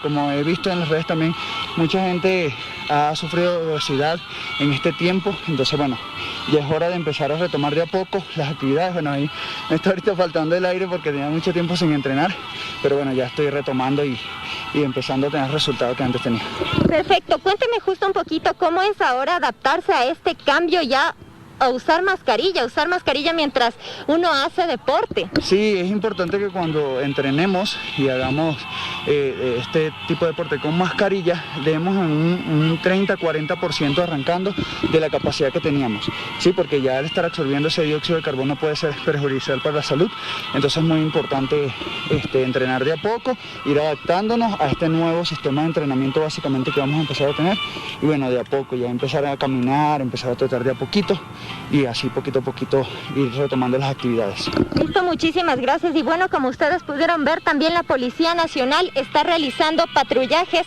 como he visto en las redes también, mucha gente ha sufrido de obesidad en este tiempo, entonces bueno, ya es hora de empezar a retomar de a poco las actividades. Bueno, ahí me está ahorita faltando el aire porque tenía mucho tiempo sin entrenar, pero bueno, ya estoy retomando y empezando a tener resultados que antes tenía. Perfecto, cuénteme justo un poquito cómo es ahora adaptarse a este cambio ya a usar mascarilla mientras uno hace deporte. Sí, es importante que cuando entrenemos y hagamos este tipo de deporte con mascarilla, demos un 30-40% arrancando de la capacidad que teníamos, sí, porque ya al estar absorbiendo ese dióxido de carbono puede ser perjudicial para la salud. Entonces es muy importante entrenar de a poco, ir adaptándonos a este nuevo sistema de entrenamiento básicamente que vamos a empezar a tener, y bueno, de a poco ya empezar a caminar, empezar a trotar de a poquito, y así poquito a poquito ir retomando las actividades. Listo, muchísimas gracias. Y bueno, como ustedes pudieron ver, también la Policía Nacional está realizando patrullajes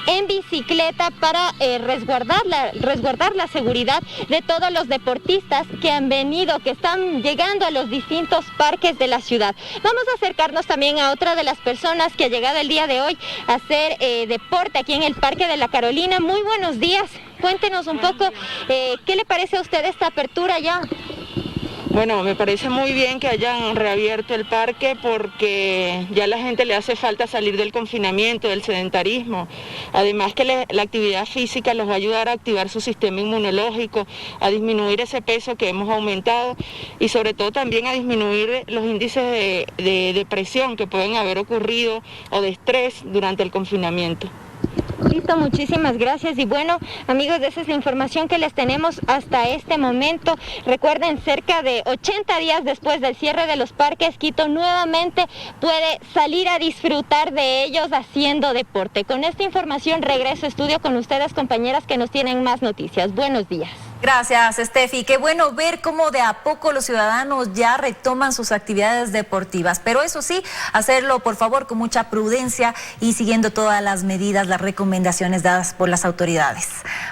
en bicicleta para resguardar la seguridad de todos los deportistas que han venido, que están llegando a los distintos parques de la ciudad. Vamos a acercarnos también a otra de las personas que ha llegado el día de hoy a hacer deporte aquí en el Parque de la Carolina. Muy buenos días. Cuéntenos un poco, ¿qué le parece a usted esta apertura ya? Bueno, me parece muy bien que hayan reabierto el parque porque ya a la gente le hace falta salir del confinamiento, del sedentarismo. Además que la actividad física los va a ayudar a activar su sistema inmunológico, a disminuir ese peso que hemos aumentado y sobre todo también a disminuir los índices de depresión que pueden haber ocurrido o de estrés durante el confinamiento. Listo, muchísimas gracias. Y bueno, amigos, esa es la información que les tenemos hasta este momento. Recuerden, cerca de 80 días después del cierre de los parques, Quito nuevamente puede salir a disfrutar de ellos haciendo deporte. Con esta información regreso a estudio con ustedes, compañeras, que nos tienen más noticias. Buenos días. Gracias, Steffi. Qué bueno ver cómo de a poco los ciudadanos ya retoman sus actividades deportivas. Pero eso sí, hacerlo por favor con mucha prudencia y siguiendo todas las medidas, las recomendaciones dadas por las autoridades.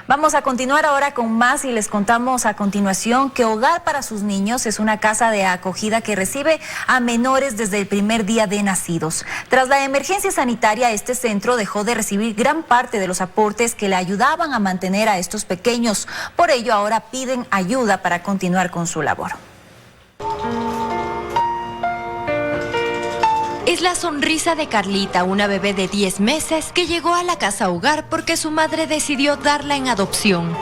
Vamos a continuar ahora con más y les contamos a continuación que Hogar para sus Niños es una casa de acogida que recibe a menores desde el primer día de nacidos. Tras la emergencia sanitaria, este centro dejó de recibir gran parte de los aportes que le ayudaban a mantener a estos pequeños. Por ello, ahora piden ayuda para continuar con su labor. Es la sonrisa de Carlita, una bebé de 10 meses que llegó a la casa hogar porque su madre decidió darla en adopción.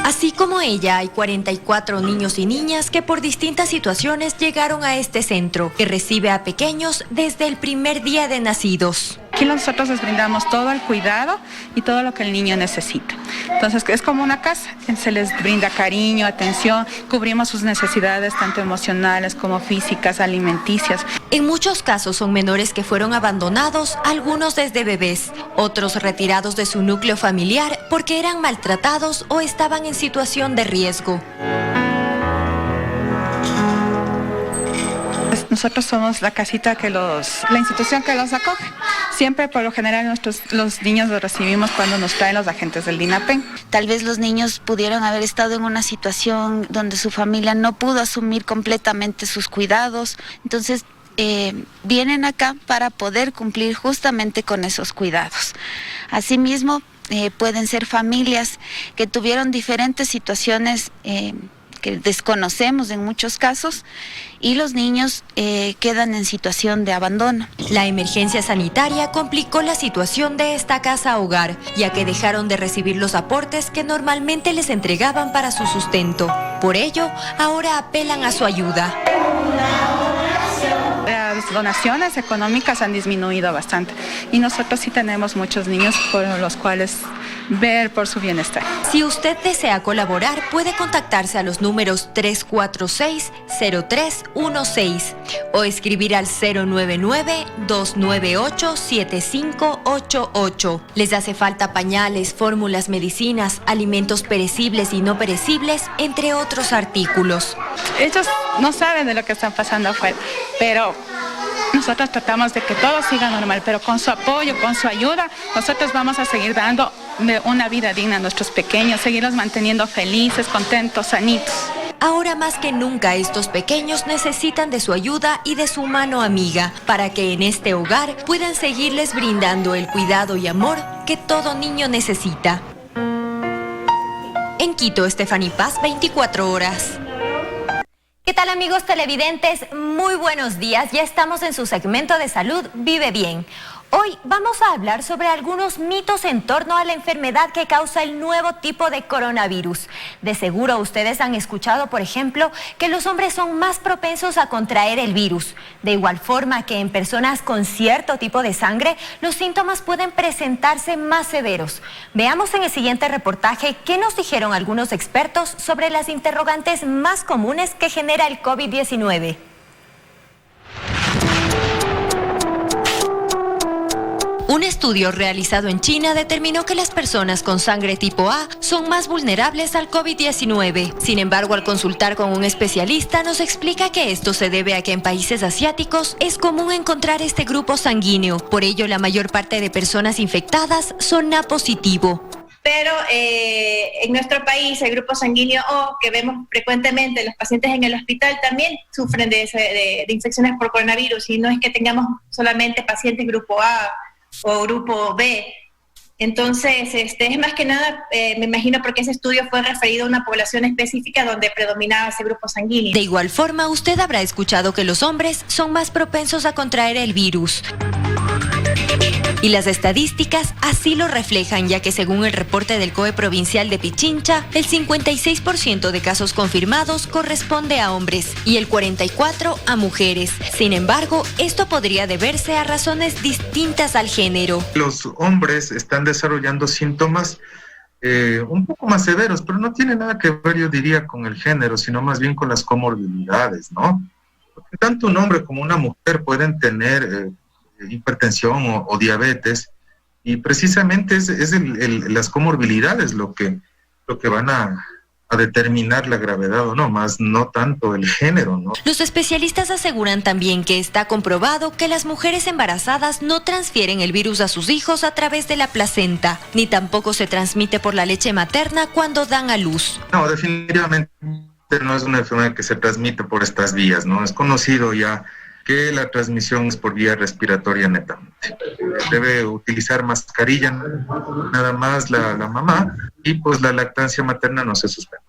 Así como ella, hay 44 niños y niñas que por distintas situaciones llegaron a este centro, que recibe a pequeños desde el primer día de nacidos. Aquí nosotros les brindamos todo el cuidado y todo lo que el niño necesita. Entonces es como una casa, se les brinda cariño, atención, cubrimos sus necesidades tanto emocionales como físicas, alimenticias. En muchos casos son menores que fueron abandonados, algunos desde bebés, otros retirados de su núcleo familiar porque eran maltratados o estaban en situación de riesgo. Nosotros somos la casita la institución que los acoge. Siempre, por lo general, los niños los recibimos cuando nos traen los agentes del DINAPEN. Tal vez los niños pudieron haber estado en una situación donde su familia no pudo asumir completamente sus cuidados. Entonces, vienen acá para poder cumplir justamente con esos cuidados. Asimismo, pueden ser familias que tuvieron diferentes situaciones que desconocemos en muchos casos, y los niños quedan en situación de abandono. La emergencia sanitaria complicó la situación de esta casa hogar, ya que dejaron de recibir los aportes que normalmente les entregaban para su sustento. Por ello, ahora apelan a su ayuda. Las donaciones económicas han disminuido bastante y nosotros sí tenemos muchos niños por los cuales ver por su bienestar. Si usted desea colaborar, puede contactarse a los números 346-0316 o escribir al 099-298-7588. Les hace falta pañales, fórmulas, medicinas, alimentos perecibles y no perecibles, entre otros artículos. Ellos no saben de lo que están pasando afuera, pero nosotros tratamos de que todo siga normal, pero con su apoyo, con su ayuda, nosotros vamos a seguir dando una vida digna a nuestros pequeños, seguirlos manteniendo felices, contentos, sanitos. Ahora más que nunca estos pequeños necesitan de su ayuda y de su mano amiga para que en este hogar puedan seguirles brindando el cuidado y amor que todo niño necesita. En Quito, Stephanie Paz, 24 horas. ¿Qué tal, amigos televidentes? Muy buenos días. Ya estamos en su segmento de salud Vive Bien. Hoy vamos a hablar sobre algunos mitos en torno a la enfermedad que causa el nuevo tipo de coronavirus. De seguro ustedes han escuchado, por ejemplo, que los hombres son más propensos a contraer el virus. De igual forma que en personas con cierto tipo de sangre, los síntomas pueden presentarse más severos. Veamos en el siguiente reportaje qué nos dijeron algunos expertos sobre las interrogantes más comunes que genera el COVID-19. Un estudio realizado en China determinó que las personas con sangre tipo A son más vulnerables al COVID-19. Sin embargo, al consultar con un especialista, nos explica que esto se debe a que en países asiáticos es común encontrar este grupo sanguíneo. Por ello, la mayor parte de personas infectadas son A positivo. Pero en nuestro país el grupo sanguíneo O, que vemos frecuentemente los pacientes en el hospital, también sufren de infecciones por coronavirus, y no es que tengamos solamente pacientes grupo A o grupo B. Entonces, es más que nada, me imagino, porque ese estudio fue referido a una población específica donde predominaba ese grupo sanguíneo. De igual forma, usted habrá escuchado que los hombres son más propensos a contraer el virus. Y las estadísticas así lo reflejan, ya que según el reporte del COE provincial de Pichincha, el 56% de casos confirmados corresponde a hombres y el 44% a mujeres. Sin embargo, esto podría deberse a razones distintas al género. Los hombres están desarrollando síntomas un poco más severos, pero no tiene nada que ver, yo diría, con el género, sino más bien con las comorbilidades, ¿no? Porque tanto un hombre como una mujer pueden tener hipertensión o diabetes, y precisamente es las comorbilidades lo que van a determinar la gravedad o no, más no tanto el género, ¿no? Los especialistas aseguran también que está comprobado que las mujeres embarazadas no transfieren el virus a sus hijos a través de la placenta, ni tampoco se transmite por la leche materna cuando dan a luz. No, definitivamente no es una enfermedad que se transmite por estas vías, ¿no? Es conocido ya que la transmisión es por vía respiratoria netamente. Debe utilizar mascarilla nada más la mamá, y pues la lactancia materna no se suspende.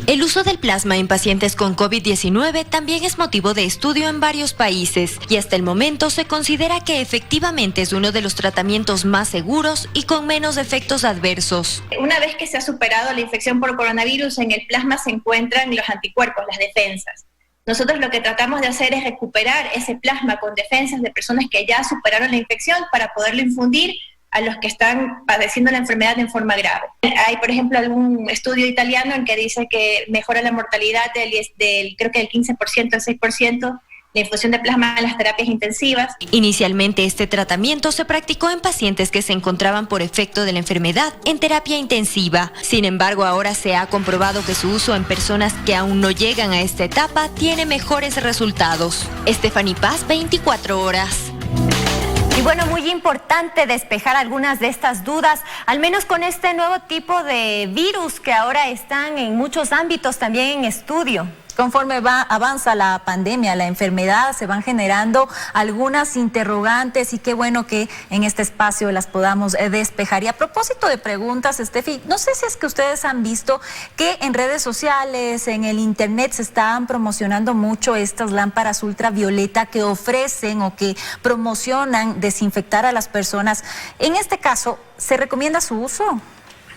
El uso del plasma en pacientes con COVID-19 también es motivo de estudio en varios países y hasta el momento se considera que efectivamente es uno de los tratamientos más seguros y con menos efectos adversos. Una vez que se ha superado la infección por coronavirus, en el plasma se encuentran los anticuerpos, las defensas. Nosotros lo que tratamos de hacer es recuperar ese plasma con defensas de personas que ya superaron la infección para poderlo infundir a los que están padeciendo la enfermedad en forma grave. Hay, por ejemplo, algún estudio italiano en que dice que mejora la mortalidad creo que del 15% al 6%, la infusión de plasma en las terapias intensivas. Inicialmente este tratamiento se practicó en pacientes que se encontraban por efecto de la enfermedad en terapia intensiva. Sin embargo, ahora se ha comprobado que su uso en personas que aún no llegan a esta etapa tiene mejores resultados. Stephanie Paz, 24 horas. Y bueno, muy importante despejar algunas de estas dudas, al menos con este nuevo tipo de virus que ahora están en muchos ámbitos también en estudio. Conforme avanza la pandemia, la enfermedad, se van generando algunas interrogantes y qué bueno que en este espacio las podamos despejar. Y a propósito de preguntas, Steffi, no sé si es que ustedes han visto que en redes sociales, en el internet, se están promocionando mucho estas lámparas ultravioleta que ofrecen o que promocionan desinfectar a las personas. En este caso, ¿se recomienda su uso?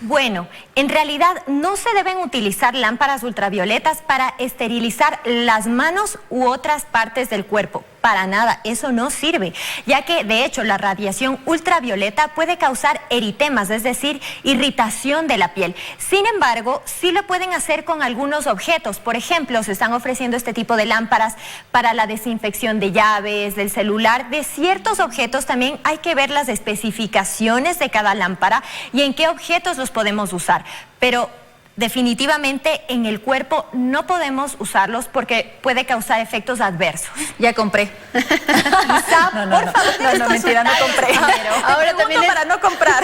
Bueno, en realidad no se deben utilizar lámparas ultravioletas para esterilizar las manos u otras partes del cuerpo. Para nada, eso no sirve, ya que de hecho la radiación ultravioleta puede causar eritemas, es decir, irritación de la piel. Sin embargo, sí lo pueden hacer con algunos objetos. Por ejemplo, se están ofreciendo este tipo de lámparas para la desinfección de llaves, del celular, de ciertos objetos. También hay que ver las especificaciones de cada lámpara y en qué objetos los podemos usar. Pero definitivamente en el cuerpo no podemos usarlos porque puede causar efectos adversos. Ya compré. Isa, por favor, no, mentira, no compré. Ahora también para no comprar,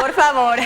por favor.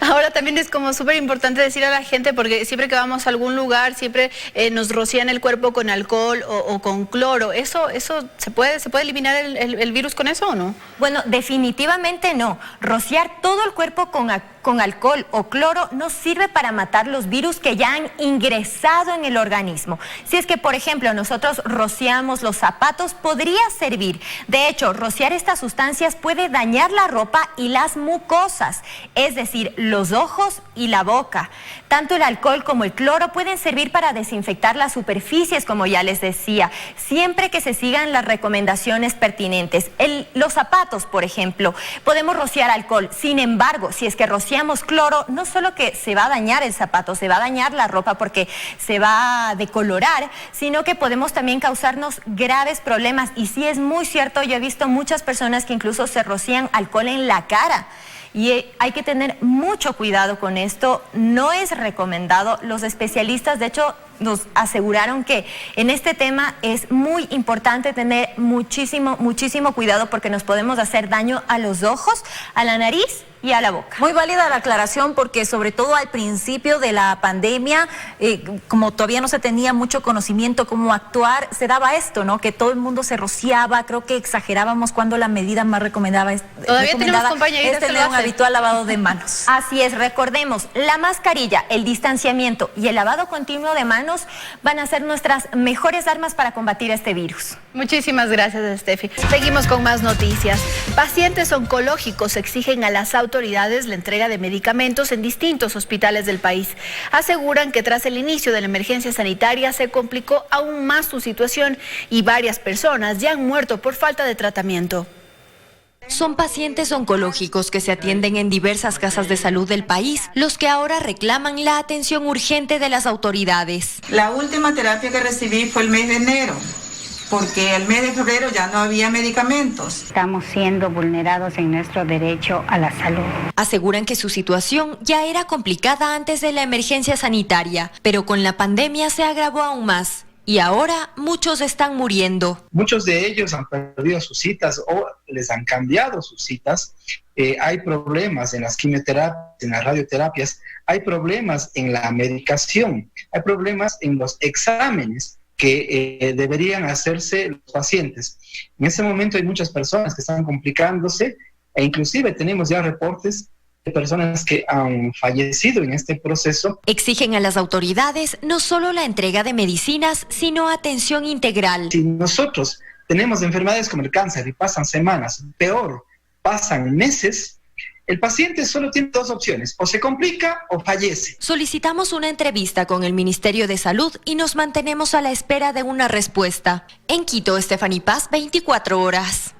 Ahora también es como súper importante decir a la gente, porque siempre que vamos a algún lugar, siempre nos rocían el cuerpo con alcohol o con cloro. ¿Eso se puede eliminar el virus con eso o no? Bueno, definitivamente no. Rociar todo el cuerpo con alcohol o cloro no sirve para matar los virus que ya han ingresado en el organismo. Si es que, por ejemplo, nosotros rociamos los zapatos, podría servir. De hecho, rociar estas sustancias puede dañar la ropa y las mucosas, es decir, los ojos y la boca. Tanto el alcohol como el cloro pueden servir para desinfectar las superficies, como ya les decía, siempre que se sigan las recomendaciones pertinentes. Los zapatos, por ejemplo, podemos rociar alcohol. Sin embargo, si es que rociamos cloro, no solo que se va a dañar el zapato, se va a dañar la ropa porque se va a decolorar, sino que podemos también causarnos graves problemas. Y sí es muy cierto, yo he visto muchas personas que incluso se rocían alcohol en la cara. Y hay que tener mucho cuidado con esto, no es recomendado. Los especialistas, de hecho, nos aseguraron que en este tema es muy importante tener muchísimo cuidado porque nos podemos hacer daño a los ojos, a la nariz y a la boca. Muy válida la aclaración porque sobre todo al principio de la pandemia, como todavía no se tenía mucho conocimiento cómo actuar, se daba esto, ¿no? Que todo el mundo se rociaba, creo que exagerábamos cuando la medida más recomendada Todavía tenemos compañeritas es tener un habitual lavado de manos. Así es, recordemos, la mascarilla, el distanciamiento y el lavado continuo de manos van a ser nuestras mejores armas para combatir este virus. Muchísimas gracias, Steffi. Seguimos con más noticias. Pacientes oncológicos exigen a las autoridades la entrega de medicamentos en distintos hospitales del país. Aseguran que tras el inicio de la emergencia sanitaria se complicó aún más su situación y varias personas ya han muerto por falta de tratamiento. Son pacientes oncológicos que se atienden en diversas casas de salud del país, los que ahora reclaman la atención urgente de las autoridades. La última terapia que recibí fue el mes de enero, porque el mes de febrero ya no había medicamentos. Estamos siendo vulnerados en nuestro derecho a la salud. Aseguran que su situación ya era complicada antes de la emergencia sanitaria, pero con la pandemia se agravó aún más. Y ahora muchos están muriendo. Muchos de ellos han perdido sus citas o les han cambiado sus citas. Hay problemas en las quimioterapias, en las radioterapias. Hay problemas en la medicación. Hay problemas en los exámenes que deberían hacerse los pacientes. En ese momento hay muchas personas que están complicándose e inclusive tenemos ya reportes personas que han fallecido en este proceso. Exigen a las autoridades no solo la entrega de medicinas, sino atención integral. Si nosotros tenemos enfermedades como el cáncer y pasan semanas, peor, pasan meses, el paciente solo tiene dos opciones, o se complica o fallece. Solicitamos una entrevista con el Ministerio de Salud y nos mantenemos a la espera de una respuesta. En Quito, Stephanie Paz, 24 horas.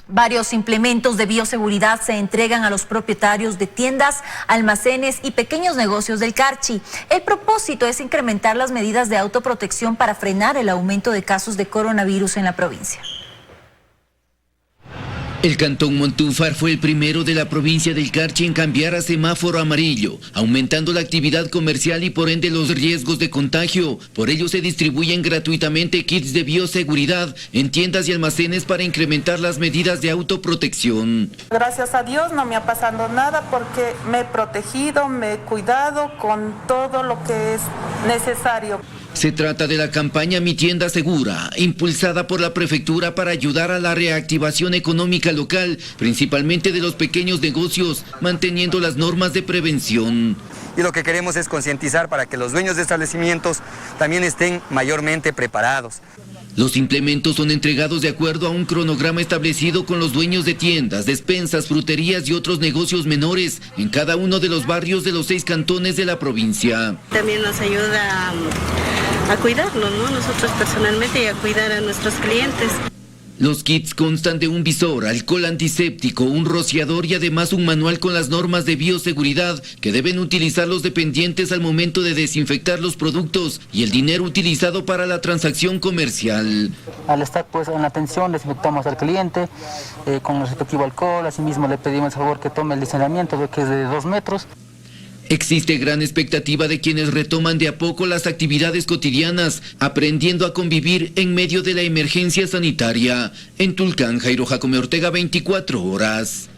Varios implementos de bioseguridad se entregan a los propietarios de tiendas, almacenes y pequeños negocios del Carchi. El propósito es incrementar las medidas de autoprotección para frenar el aumento de casos de coronavirus en la provincia. El cantón Montúfar fue el primero de la provincia del Carchi en cambiar a semáforo amarillo, aumentando la actividad comercial y por ende los riesgos de contagio. Por ello se distribuyen gratuitamente kits de bioseguridad en tiendas y almacenes para incrementar las medidas de autoprotección. Gracias a Dios no me ha pasado nada porque me he protegido, me he cuidado con todo lo que es necesario. Se trata de la campaña Mi Tienda Segura, impulsada por la prefectura para ayudar a la reactivación económica local, principalmente de los pequeños negocios, manteniendo las normas de prevención. Y lo que queremos es concientizar para que los dueños de establecimientos también estén mayormente preparados. Los implementos son entregados de acuerdo a un cronograma establecido con los dueños de tiendas, despensas, fruterías y otros negocios menores en cada uno de los barrios de los 6 cantones de la provincia. También nos ayuda a cuidarnos, ¿no? Nosotros personalmente y a cuidar a nuestros clientes. Los kits constan de un visor, alcohol antiséptico, un rociador y además un manual con las normas de bioseguridad que deben utilizar los dependientes al momento de desinfectar los productos y el dinero utilizado para la transacción comercial. Al estar pues en la atención desinfectamos al cliente con el respectivo alcohol, asimismo le pedimos el favor que tome el distanciamiento que es de 2 metros. Existe gran expectativa de quienes retoman de a poco las actividades cotidianas, aprendiendo a convivir en medio de la emergencia sanitaria. En Tulcán, Jairo Jacome Ortega, 24 horas.